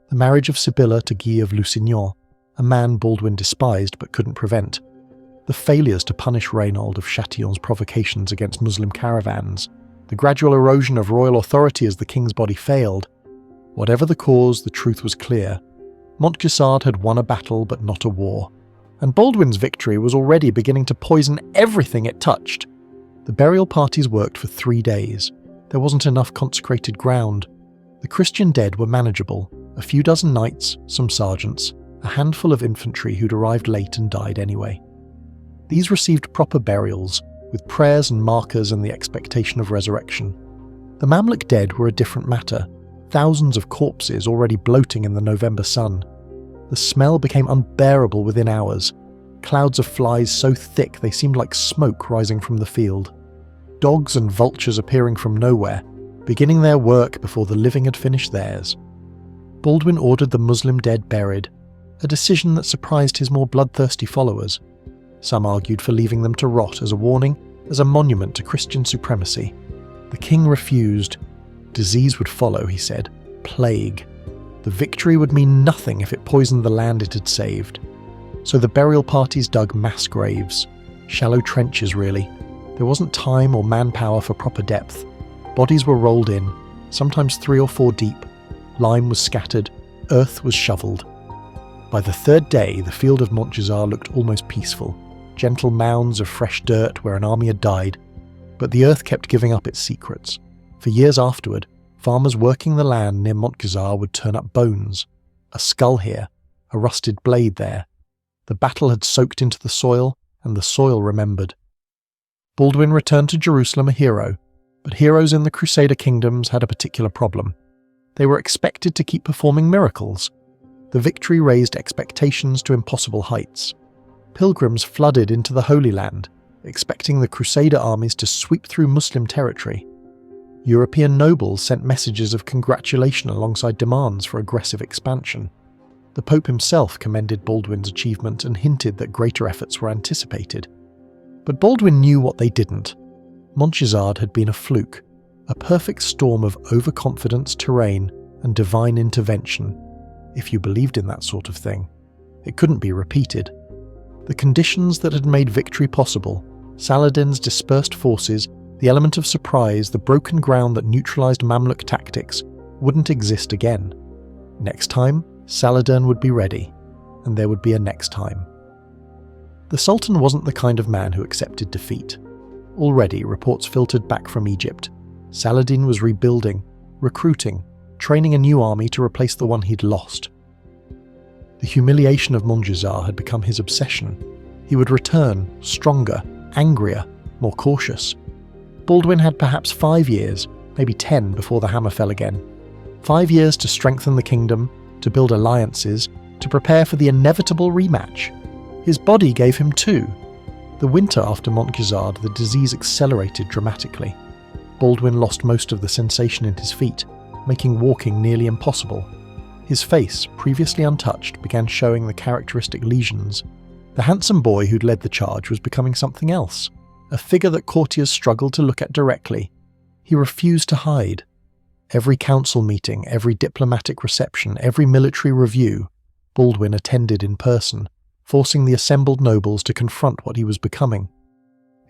The marriage of Sibylla to Guy of Lusignan, a man Baldwin despised but couldn't prevent. The failures to punish Reynold of Chatillon's provocations against Muslim caravans. The gradual erosion of royal authority as the king's body failed. Whatever the cause, the truth was clear. Montgisard had won a battle but not a war. And Baldwin's victory was already beginning to poison everything it touched. The burial parties worked for 3 days. There wasn't enough consecrated ground. The Christian dead were manageable. A few dozen knights, some sergeants, a handful of infantry who'd arrived late and died anyway. These received proper burials, with prayers and markers and the expectation of resurrection. The Mamluk dead were a different matter, thousands of corpses already bloating in the November sun. The smell became unbearable within hours, clouds of flies so thick they seemed like smoke rising from the field. Dogs and vultures appearing from nowhere, beginning their work before the living had finished theirs. Baldwin ordered the Muslim dead buried, a decision that surprised his more bloodthirsty followers. Some argued for leaving them to rot as a warning, as a monument to Christian supremacy. The king refused. Disease would follow, he said. Plague. The victory would mean nothing if it poisoned the land it had saved. So the burial parties dug mass graves. Shallow trenches, really. There wasn't time or manpower for proper depth. Bodies were rolled in, sometimes 3 or 4 deep. Lime was scattered. Earth was shoveled. By the 3rd day, the field of Montgisard looked almost peaceful. Gentle mounds of fresh dirt where an army had died. But the earth kept giving up its secrets. For years afterward, farmers working the land near Montgisard would turn up bones. A skull here, a rusted blade there. The battle had soaked into the soil, and the soil remembered. Baldwin returned to Jerusalem a hero, but heroes in the Crusader kingdoms had a particular problem. They were expected to keep performing miracles. The victory raised expectations to impossible heights. Pilgrims flooded into the Holy Land, expecting the Crusader armies to sweep through Muslim territory. European nobles sent messages of congratulation alongside demands for aggressive expansion. The Pope himself commended Baldwin's achievement and hinted that greater efforts were anticipated. But Baldwin knew what they didn't. Montgisard had been a fluke, a perfect storm of overconfidence, terrain, and divine intervention. If you believed in that sort of thing, it couldn't be repeated. The conditions that had made victory possible, Saladin's dispersed forces, the element of surprise, the broken ground that neutralized Mamluk tactics, wouldn't exist again. Next time, Saladin would be ready, and there would be a next time. The Sultan wasn't the kind of man who accepted defeat. Already, reports filtered back from Egypt. Saladin was rebuilding, recruiting, training a new army to replace the one he'd lost. The humiliation of Montgisard had become his obsession. He would return, stronger, angrier, more cautious. Baldwin had perhaps 5 years, maybe 10 before the hammer fell again. 5 years to strengthen the kingdom, to build alliances, to prepare for the inevitable rematch. His body gave him 2. The winter after Montgisard, the disease accelerated dramatically. Baldwin lost most of the sensation in his feet, making walking nearly impossible. His face, previously untouched, began showing the characteristic lesions. The handsome boy who'd led the charge was becoming something else, a figure that courtiers struggled to look at directly. He refused to hide. Every council meeting, every diplomatic reception, every military review, Baldwin attended in person, forcing the assembled nobles to confront what he was becoming.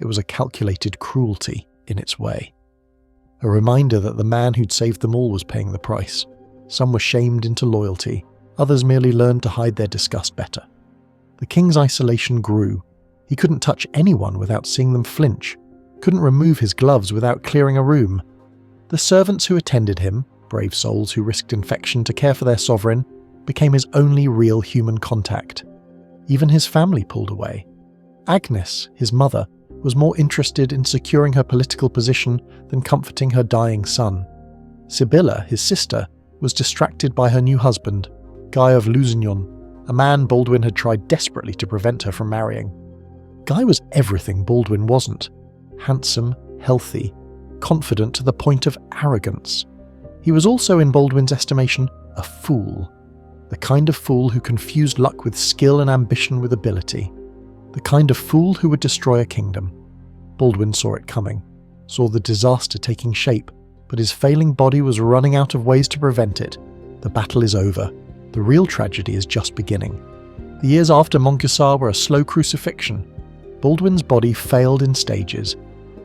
It was a calculated cruelty in its way. A reminder that the man who'd saved them all was paying the price. Some were shamed into loyalty, others merely learned to hide their disgust better. The king's isolation grew. He couldn't touch anyone without seeing them flinch, couldn't remove his gloves without clearing a room. The servants who attended him, brave souls who risked infection to care for their sovereign, became his only real human contact. Even his family pulled away. Agnes, his mother, was more interested in securing her political position than comforting her dying son. Sibylla, his sister, was distracted by her new husband, Guy of Lusignan, a man Baldwin had tried desperately to prevent her from marrying. Guy was everything Baldwin wasn't: handsome, healthy, confident to the point of arrogance. He was also, in Baldwin's estimation, a fool. The kind of fool who confused luck with skill and ambition with ability. The kind of fool who would destroy a kingdom. Baldwin saw it coming, saw the disaster taking shape, but his failing body was running out of ways to prevent it. The battle is over. The real tragedy is just beginning. The years after Montgisard were a slow crucifixion. Baldwin's body failed in stages,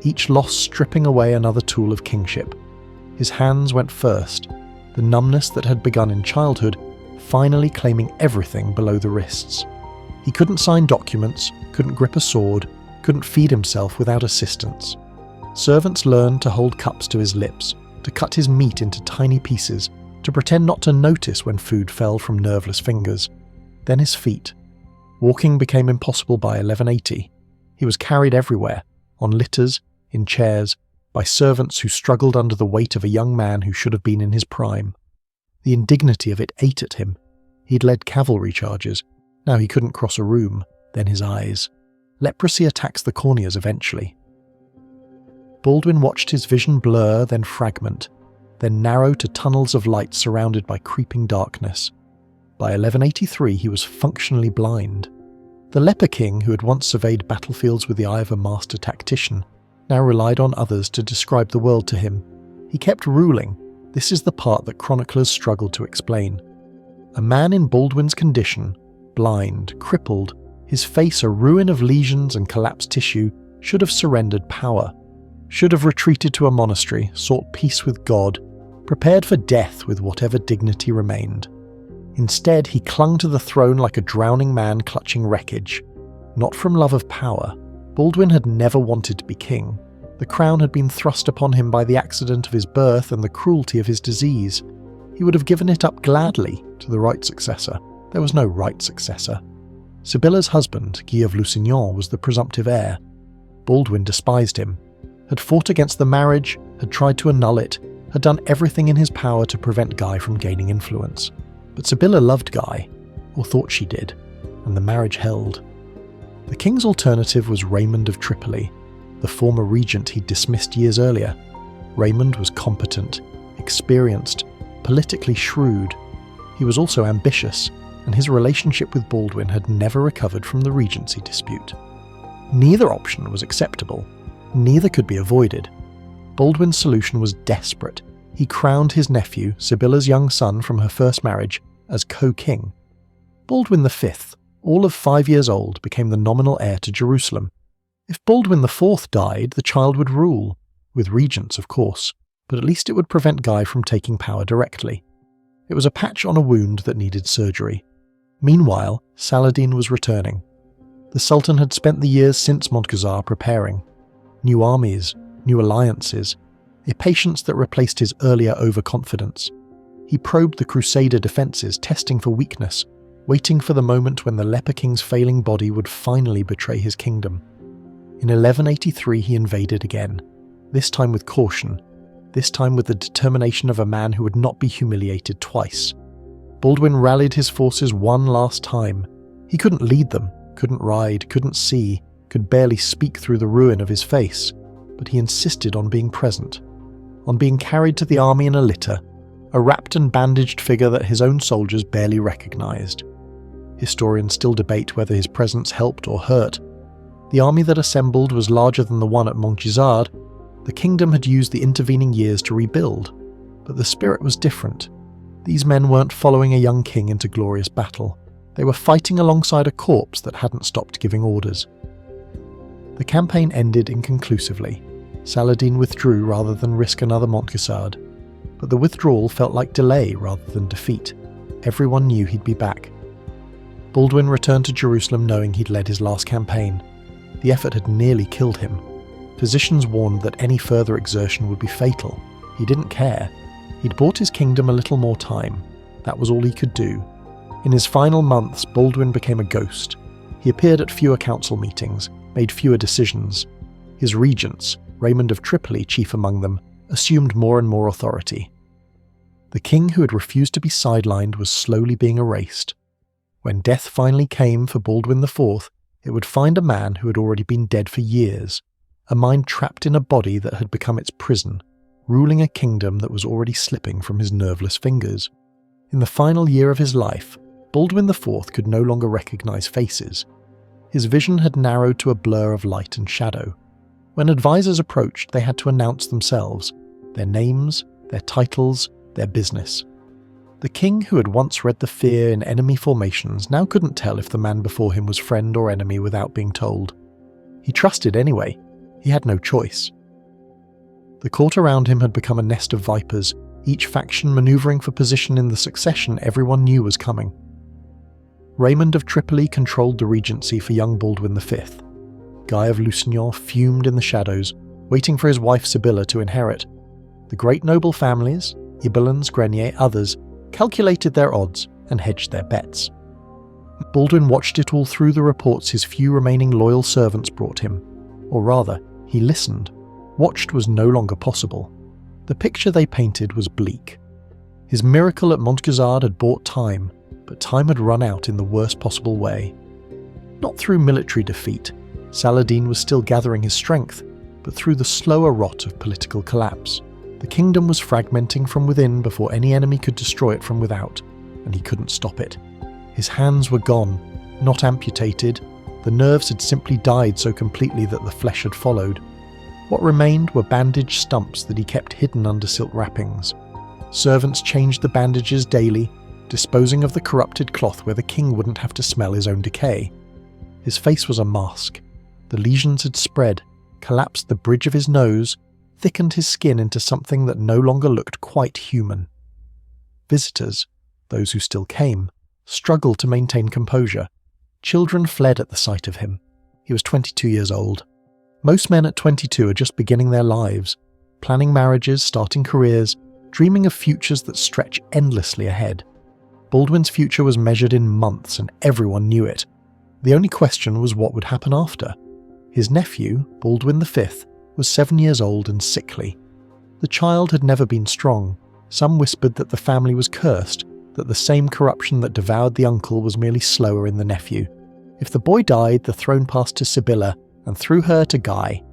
each loss stripping away another tool of kingship. His hands went first, the numbness that had begun in childhood finally claiming everything below the wrists. He couldn't sign documents, couldn't grip a sword, couldn't feed himself without assistance. Servants learned to hold cups to his lips, to cut his meat into tiny pieces, to pretend not to notice when food fell from nerveless fingers. Then his feet. Walking became impossible by 1180. He was carried everywhere, on litters, in chairs, by servants who struggled under the weight of a young man who should have been in his prime. The indignity of it ate at him. He'd led cavalry charges. Now he couldn't cross a room, then his eyes. Leprosy attacks the corneas eventually. Baldwin watched his vision blur, then fragment, then narrow to tunnels of light surrounded by creeping darkness. By 1183 he was functionally blind. The Leper King, who had once surveyed battlefields with the eye of a master tactician, now relied on others to describe the world to him. He kept ruling. This is the part that chroniclers struggled to explain. A man in Baldwin's condition, blind, crippled, his face a ruin of lesions and collapsed tissue, should have surrendered power, should have retreated to a monastery, sought peace with God, prepared for death with whatever dignity remained. Instead, he clung to the throne like a drowning man clutching wreckage. Not from love of power. Baldwin had never wanted to be king. The crown had been thrust upon him by the accident of his birth and the cruelty of his disease. He would have given it up gladly to the right successor. There was no right successor. Sibylla's husband, Guy of Lusignan, was the presumptive heir. Baldwin despised him, had fought against the marriage, had tried to annul it, had done everything in his power to prevent Guy from gaining influence. But Sibylla loved Guy, or thought she did, and the marriage held. The king's alternative was Raymond of Tripoli, the former regent he'd dismissed years earlier. Raymond was competent, experienced, politically shrewd. He was also ambitious, and his relationship with Baldwin had never recovered from the regency dispute. Neither option was acceptable. Neither could be avoided. Baldwin's solution was desperate. He crowned his nephew, Sibylla's young son from her first marriage, as co-king. Baldwin V, all of 5 years old, became the nominal heir to Jerusalem. If Baldwin IV died, the child would rule, with regents of course, but at least it would prevent Guy from taking power directly. It was a patch on a wound that needed surgery. Meanwhile, Saladin was returning. The Sultan had spent the years since Montgisard preparing. New armies, new alliances, a patience that replaced his earlier overconfidence. He probed the Crusader defences, testing for weakness, waiting for the moment when the Leper King's failing body would finally betray his kingdom. In 1183 he invaded again, this time with caution, this time with the determination of a man who would not be humiliated twice. Baldwin rallied his forces one last time. He couldn't lead them, couldn't ride, couldn't see, could barely speak through the ruin of his face, but he insisted on being present, on being carried to the army in a litter, a wrapped and bandaged figure that his own soldiers barely recognized. Historians still debate whether his presence helped or hurt. The army that assembled was larger than the one at Montgisard. The kingdom had used the intervening years to rebuild, but the spirit was different. These men weren't following a young king into glorious battle. They were fighting alongside a corpse that hadn't stopped giving orders. The campaign ended inconclusively. Saladin withdrew rather than risk another Montgisard, but the withdrawal felt like delay rather than defeat. Everyone knew he'd be back. Baldwin returned to Jerusalem knowing he'd led his last campaign. The effort had nearly killed him. Physicians warned that any further exertion would be fatal. He didn't care. He'd bought his kingdom a little more time. That was all he could do. In his final months, Baldwin became a ghost. He appeared at fewer council meetings, made fewer decisions. His regents, Raymond of Tripoli chief among them, assumed more and more authority. The king who had refused to be sidelined was slowly being erased. When death finally came for Baldwin IV, it would find a man who had already been dead for years, a mind trapped in a body that had become its prison, ruling a kingdom that was already slipping from his nerveless fingers. In the final year of his life, Baldwin IV could no longer recognize faces. His vision had narrowed to a blur of light and shadow. When advisors approached, they had to announce themselves, their names, their titles, their business. The king who had once read the fear in enemy formations now couldn't tell if the man before him was friend or enemy without being told. He trusted anyway. He had no choice. The court around him had become a nest of vipers, each faction maneuvering for position in the succession everyone knew was coming. Raymond of Tripoli controlled the regency for young Baldwin V. Guy of Lusignan fumed in the shadows, waiting for his wife Sibylla to inherit. The great noble families, Ibelins, Grenier, others, calculated their odds and hedged their bets. Baldwin watched it all through the reports his few remaining loyal servants brought him. Or rather, he listened. Watched was no longer possible. The picture they painted was bleak. His miracle at Montgisard had bought time, but time had run out in the worst possible way. Not through military defeat. Saladin was still gathering his strength, but through the slower rot of political collapse. The kingdom was fragmenting from within before any enemy could destroy it from without, and he couldn't stop it. His hands were gone, not amputated. The nerves had simply died so completely that the flesh had followed. What remained were bandaged stumps that he kept hidden under silk wrappings. Servants changed the bandages daily, disposing of the corrupted cloth where the king wouldn't have to smell his own decay. His face was a mask. The lesions had spread, collapsed the bridge of his nose, thickened his skin into something that no longer looked quite human. Visitors, those who still came, struggled to maintain composure. Children fled at the sight of him. He was 22 years old. Most men at 22 are just beginning their lives, planning marriages, starting careers, dreaming of futures that stretch endlessly ahead. Baldwin's future was measured in months and everyone knew it. The only question was what would happen after. His nephew, Baldwin V, was 7 years old and sickly. The child had never been strong. Some whispered that the family was cursed, that the same corruption that devoured the uncle was merely slower in the nephew. If the boy died, the throne passed to Sibylla, and through her to Guy.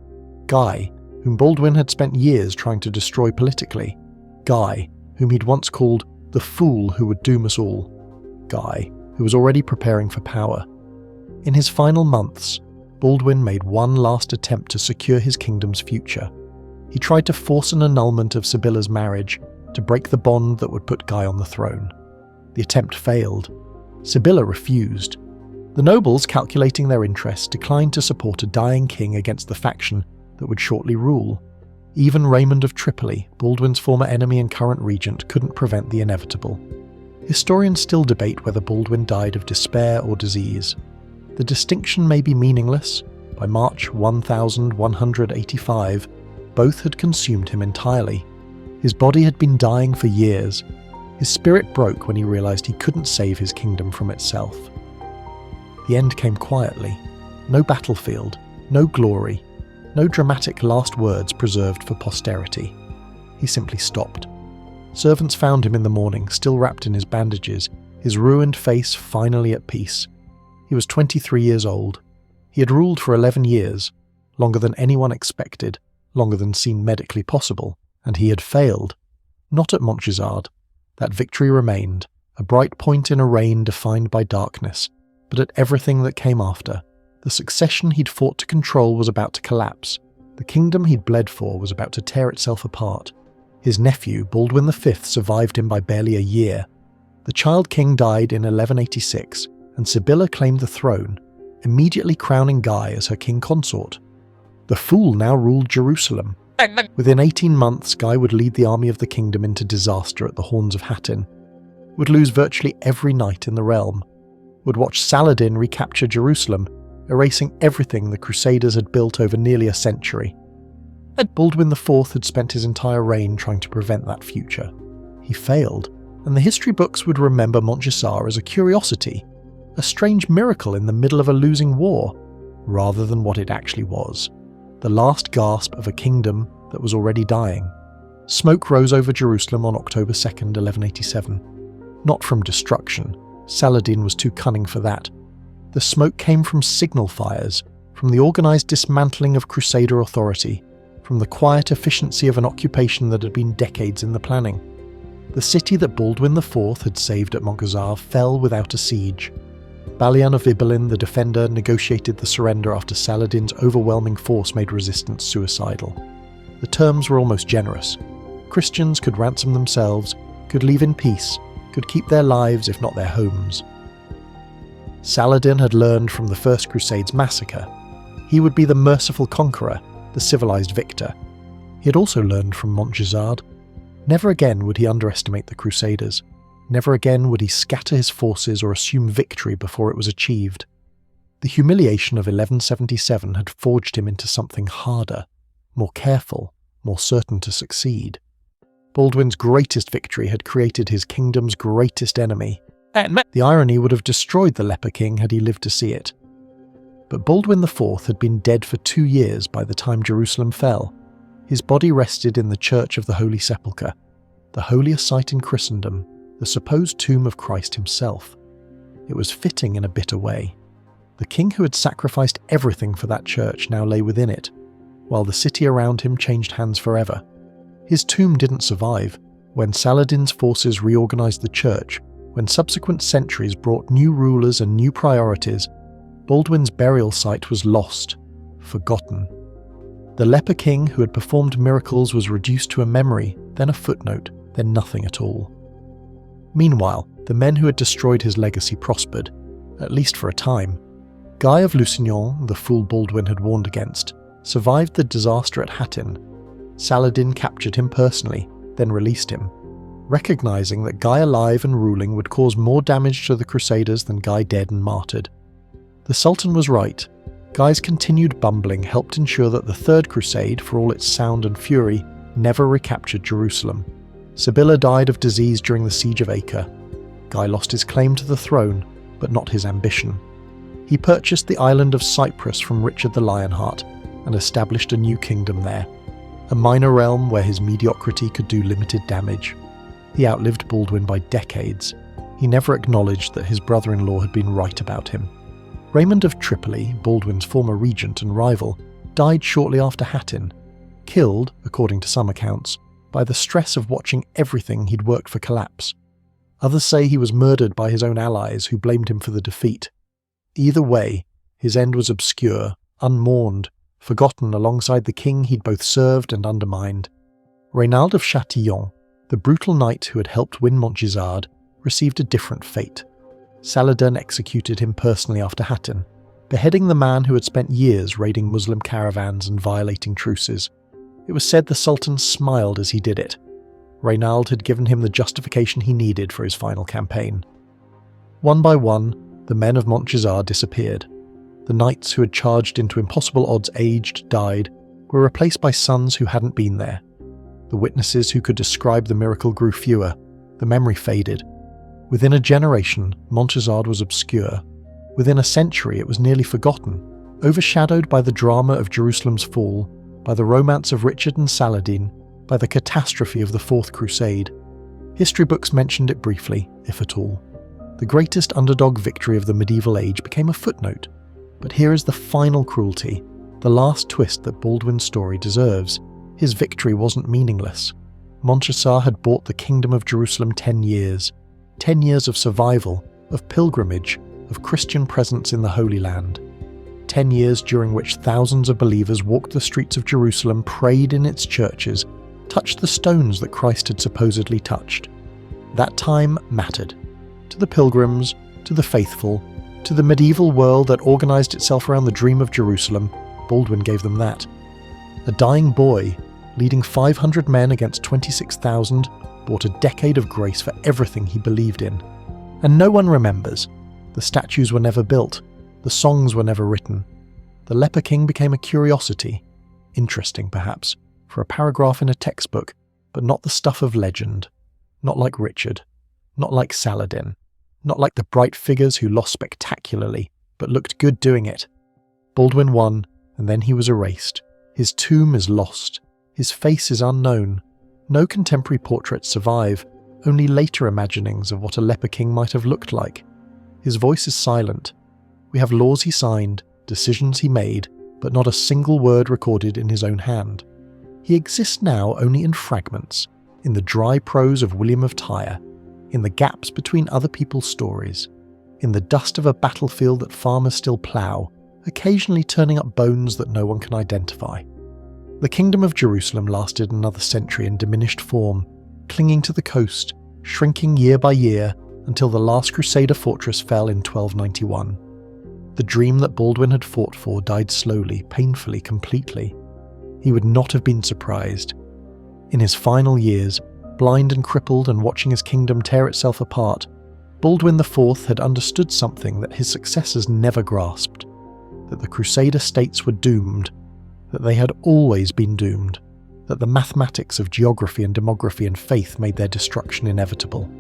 Guy, whom Baldwin had spent years trying to destroy politically. Guy, whom he'd once called the fool who would doom us all. Guy, who was already preparing for power. In his final months, Baldwin made one last attempt to secure his kingdom's future. He tried to force an annulment of Sibylla's marriage, to break the bond that would put Guy on the throne. The attempt failed. Sibylla refused. The nobles, calculating their interests, declined to support a dying king against the faction that would shortly rule. Even Raymond of Tripoli, Baldwin's former enemy and current regent, couldn't prevent the inevitable. Historians still debate whether Baldwin died of despair or disease. The distinction may be meaningless. By March 1185, both had consumed him entirely. His body had been dying for years. His spirit broke when he realised he couldn't save his kingdom from itself. The end came quietly. No battlefield, no glory, no dramatic last words preserved for posterity. He simply stopped. Servants found him in the morning, still wrapped in his bandages, his ruined face finally at peace. He was 23 years old. He had ruled for 11 years, longer than anyone expected, longer than seemed medically possible, and he had failed. Not at Montgisard. That victory remained, a bright point in a reign defined by darkness, but at everything that came after. The succession he'd fought to control was about to collapse. The kingdom he'd bled for was about to tear itself apart. His nephew, Baldwin V, survived him by barely a year. The child king died in 1186, and Sibylla claimed the throne, immediately crowning Guy as her king consort. The fool now ruled Jerusalem. Within 18 months, Guy would lead the army of the kingdom into disaster at the Horns of Hattin, would lose virtually every knight in the realm, would watch Saladin recapture Jerusalem, erasing everything the Crusaders had built over nearly a century. Baldwin IV had spent his entire reign trying to prevent that future. He failed, and the history books would remember Montgisard as a curiosity, a strange miracle in the middle of a losing war, rather than what it actually was. The last gasp of a kingdom that was already dying. Smoke rose over Jerusalem on October 2nd, 1187. Not from destruction. Saladin was too cunning for that. The smoke came from signal fires, from the organised dismantling of Crusader authority, from the quiet efficiency of an occupation that had been decades in the planning. The city that Baldwin IV had saved at Montgisard fell without a siege. Balian of Ibelin, the defender, negotiated the surrender after Saladin's overwhelming force made resistance suicidal. The terms were almost generous. Christians could ransom themselves, could leave in peace, could keep their lives if not their homes. Saladin had learned from the First Crusade's massacre. He would be the merciful conqueror, the civilized victor. He had also learned from Montgisard. Never again would he underestimate the Crusaders. Never again would he scatter his forces or assume victory before it was achieved. The humiliation of 1177 had forged him into something harder, more careful, more certain to succeed. Baldwin's greatest victory had created his kingdom's greatest enemy. The irony would have destroyed the Leper King had he lived to see it. But Baldwin IV had been dead for 2 years by the time Jerusalem fell. His body rested in the Church of the Holy Sepulchre, the holiest site in Christendom, the supposed tomb of Christ himself. It was fitting in a bitter way. The king who had sacrificed everything for that church now lay within it, while the city around him changed hands forever. His tomb didn't survive. When Saladin's forces reorganized the church, when subsequent centuries brought new rulers and new priorities, Baldwin's burial site was lost, forgotten. The Leper King who had performed miracles was reduced to a memory, then a footnote, then nothing at all. Meanwhile, the men who had destroyed his legacy prospered, at least for a time. Guy of Lusignan, the fool Baldwin had warned against, survived the disaster at Hattin. Saladin captured him personally, then released him, recognizing that Guy alive and ruling would cause more damage to the Crusaders than Guy dead and martyred. The Sultan was right. Guy's continued bumbling helped ensure that the Third Crusade, for all its sound and fury, never recaptured Jerusalem. Sibylla died of disease during the siege of Acre. Guy lost his claim to the throne, but not his ambition. He purchased the island of Cyprus from Richard the Lionheart and established a new kingdom there, a minor realm where his mediocrity could do limited damage. He outlived Baldwin by decades. He never acknowledged that his brother-in-law had been right about him. Raymond of Tripoli, Baldwin's former regent and rival, died shortly after Hattin, killed, according to some accounts, by the stress of watching everything he'd worked for collapse. Others say he was murdered by his own allies who blamed him for the defeat. Either way, his end was obscure, unmourned, forgotten alongside the king he'd both served and undermined. Reynald of Châtillon, the brutal knight who had helped win Montgisard, received a different fate. Saladin executed him personally after Hattin, beheading the man who had spent years raiding Muslim caravans and violating truces. It was said the Sultan smiled as he did it. Reynald had given him the justification he needed for his final campaign. One by one, the men of Montgisard disappeared. The knights who had charged into impossible odds aged, died, were replaced by sons who hadn't been there. The witnesses who could describe the miracle grew fewer. The memory faded. Within a generation, Montgisard was obscure. Within a century, it was nearly forgotten, overshadowed by the drama of Jerusalem's fall, by the romance of Richard and Saladin, by the catastrophe of the Fourth Crusade. History books mentioned it briefly, if at all. The greatest underdog victory of the medieval age became a footnote. But here is the final cruelty, the last twist that Baldwin's story deserves. His victory wasn't meaningless. Montgisard had bought the Kingdom of Jerusalem 10 years. 10 years of survival, of pilgrimage, of Christian presence in the Holy Land. 10 years during which thousands of believers walked the streets of Jerusalem, prayed in its churches, touched the stones that Christ had supposedly touched. That time mattered. To the pilgrims, to the faithful, to the medieval world that organised itself around the dream of Jerusalem, Baldwin gave them that. A dying boy, leading 500 men against 26,000, bought a decade of grace for everything he believed in. And no one remembers. The statues were never built. The songs were never written. The Leper King became a curiosity. Interesting, perhaps, for a paragraph in a textbook, but not the stuff of legend. Not like Richard. Not like Saladin. Not like the bright figures who lost spectacularly, but looked good doing it. Baldwin won, and then he was erased. His tomb is lost. His face is unknown. No contemporary portraits survive, only later imaginings of what a leper king might have looked like. His voice is silent. We have laws he signed, decisions he made, but not a single word recorded in his own hand. He exists now only in fragments, in the dry prose of William of Tyre, in the gaps between other people's stories, in the dust of a battlefield that farmers still plough, occasionally turning up bones that no one can identify. The Kingdom of Jerusalem lasted another century in diminished form, clinging to the coast, shrinking year by year until the last Crusader fortress fell in 1291. The dream that Baldwin had fought for died slowly, painfully, completely. He would not have been surprised. In his final years, blind and crippled and watching his kingdom tear itself apart, Baldwin IV had understood something that his successors never grasped, that the Crusader states were doomed, that they had always been doomed, that the mathematics of geography and demography and faith made their destruction inevitable.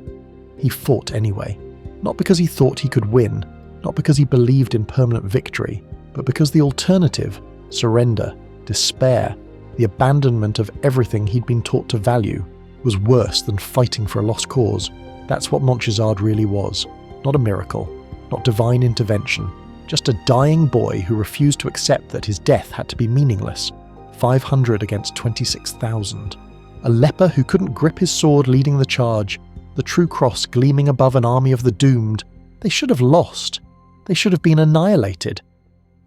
He fought anyway, not because he thought he could win, not because he believed in permanent victory, but because the alternative, surrender, despair, the abandonment of everything he'd been taught to value, was worse than fighting for a lost cause. That's what Montgisard really was. Not a miracle, not divine intervention, just a dying boy who refused to accept that his death had to be meaningless. 500 against 26,000. A leper who couldn't grip his sword leading the charge, the true cross gleaming above an army of the doomed. They should have lost. They should have been annihilated.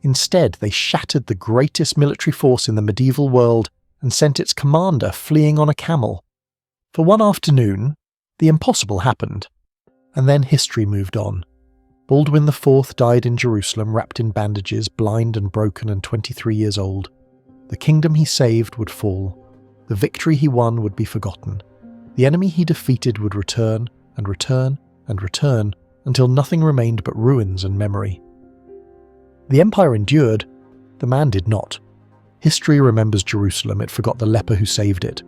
Instead, they shattered the greatest military force in the medieval world and sent its commander fleeing on a camel. For one afternoon, the impossible happened. And then history moved on. Baldwin IV died in Jerusalem wrapped in bandages, blind and broken and 23 years old. The kingdom he saved would fall. The victory he won would be forgotten. The enemy he defeated would return and return and return until nothing remained but ruins and memory. The empire endured, the man did not. History remembers Jerusalem, it forgot the leper who saved it.